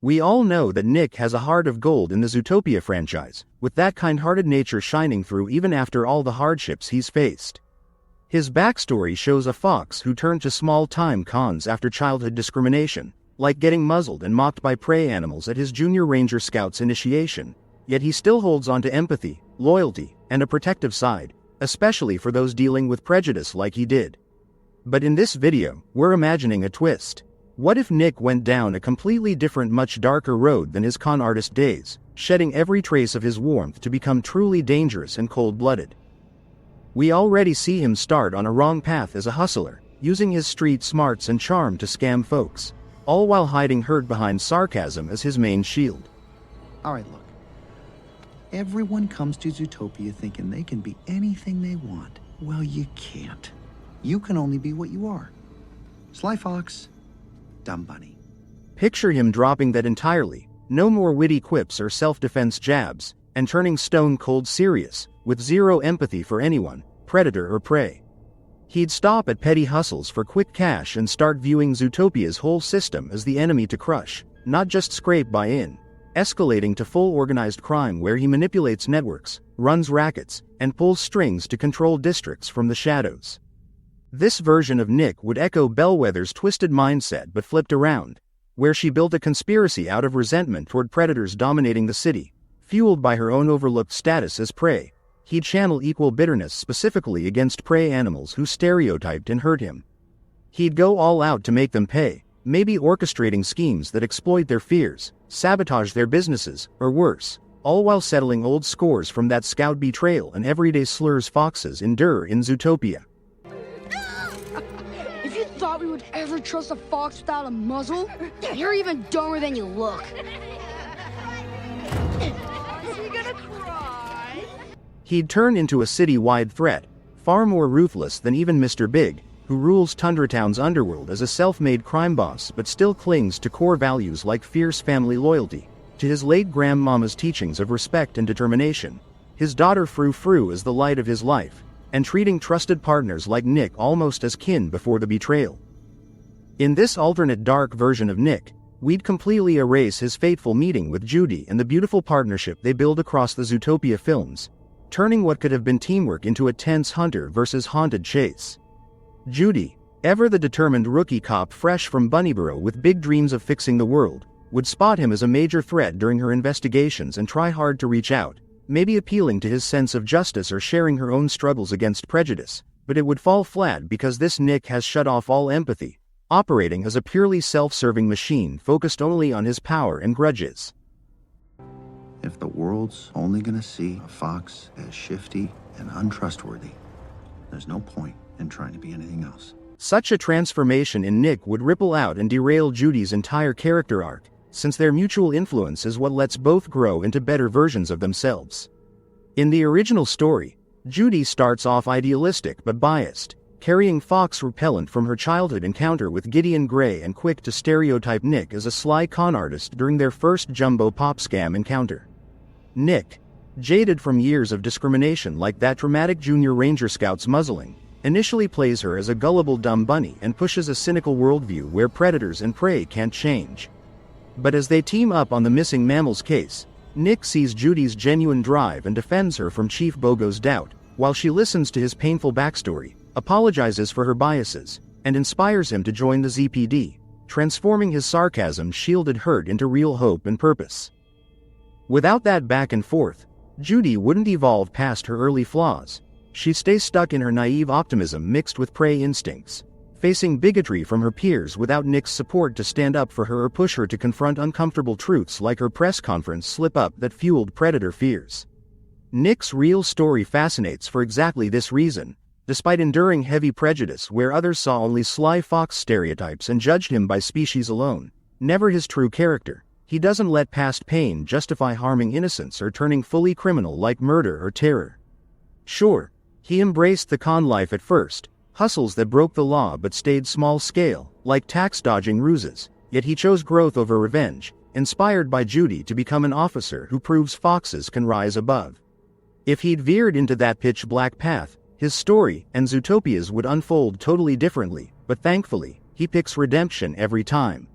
We all know that Nick has a heart of gold in the Zootopia franchise, with that kind-hearted nature shining through even after all the hardships he's faced. His backstory shows a fox who turned to small-time cons after childhood discrimination, like getting muzzled and mocked by prey animals at his Junior Ranger Scout's initiation, yet he still holds on to empathy, loyalty, and a protective side, especially for those dealing with prejudice like he did. But in this video, we're imagining a twist. What if Nick went down a completely different, much darker road than his con artist days, shedding every trace of his warmth to become truly dangerous and cold-blooded? We already see him start on a wrong path as a hustler, using his street smarts and charm to scam folks, all while hiding hurt behind sarcasm as his main shield. Alright, look. Everyone comes to Zootopia thinking they can be anything they want. Well, you can't. You can only be what you are. Sly Fox, Dumb Bunny. Picture him dropping that entirely, no more witty quips or self-defense jabs, and turning stone-cold serious, with zero empathy for anyone, predator or prey. He'd stop at petty hustles for quick cash and start viewing Zootopia's whole system as the enemy to crush, not just scrape by in, escalating to full organized crime where he manipulates networks, runs rackets, and pulls strings to control districts from the shadows. This version of Nick would echo Bellwether's twisted mindset but flipped around, where she built a conspiracy out of resentment toward predators dominating the city, fueled by her own overlooked status as prey. He'd channel equal bitterness specifically against prey animals who stereotyped and hurt him. He'd go all out to make them pay, maybe orchestrating schemes that exploit their fears, sabotage their businesses, or worse, all while settling old scores from that scout betrayal and everyday slurs foxes endure in Zootopia. If you thought we would ever trust a fox without a muzzle, you're even dumber than you look. Is he gonna cry? He'd turn into a city-wide threat, far more ruthless than even Mr. Big, who rules Tundra Town's underworld as a self-made crime boss but still clings to core values like fierce family loyalty, to his late grandmama's teachings of respect and determination, his daughter Frou Frou as the light of his life, and treating trusted partners like Nick almost as kin before the betrayal. In this alternate dark version of Nick, we'd completely erase his fateful meeting with Judy and the beautiful partnership they build across the Zootopia films, turning what could have been teamwork into a tense hunter versus haunted chase. Judy, ever the determined rookie cop fresh from Bunnyboro with big dreams of fixing the world, would spot him as a major threat during her investigations and try hard to reach out, maybe appealing to his sense of justice or sharing her own struggles against prejudice, but it would fall flat because this Nick has shut off all empathy, operating as a purely self-serving machine focused only on his power and grudges. If the world's only gonna see a fox as shifty and untrustworthy, there's no point in trying to be anything else. Such a transformation in Nick would ripple out and derail Judy's entire character arc, since their mutual influence is what lets both grow into better versions of themselves. In the original story, Judy starts off idealistic but biased, carrying fox repellent from her childhood encounter with Gideon Gray and quick to stereotype Nick as a sly con artist during their first jumbo pop scam encounter. Nick, jaded from years of discrimination like that dramatic Junior Ranger Scout's muzzling, initially plays her as a gullible dumb bunny and pushes a cynical worldview where predators and prey can't change. But as they team up on the missing mammals case, Nick sees Judy's genuine drive and defends her from Chief Bogo's doubt, while she listens to his painful backstory, apologizes for her biases, and inspires him to join the ZPD, transforming his sarcasm-shielded hurt into real hope and purpose. Without that back and forth, Judy wouldn't evolve past her early flaws. She'd stay stuck in her naive optimism mixed with prey instincts, facing bigotry from her peers without Nick's support to stand up for her or push her to confront uncomfortable truths like her press conference slip-up that fueled predator fears. Nick's real story fascinates for exactly this reason. Despite enduring heavy prejudice where others saw only sly fox stereotypes and judged him by species alone, never his true character, he doesn't let past pain justify harming innocents or turning fully criminal like murder or terror. Sure, he embraced the con life at first, hustles that broke the law but stayed small-scale, like tax-dodging ruses, yet he chose growth over revenge, inspired by Judy to become an officer who proves foxes can rise above. If he'd veered into that pitch-black path, his story and Zootopia's would unfold totally differently, but thankfully, he picks redemption every time.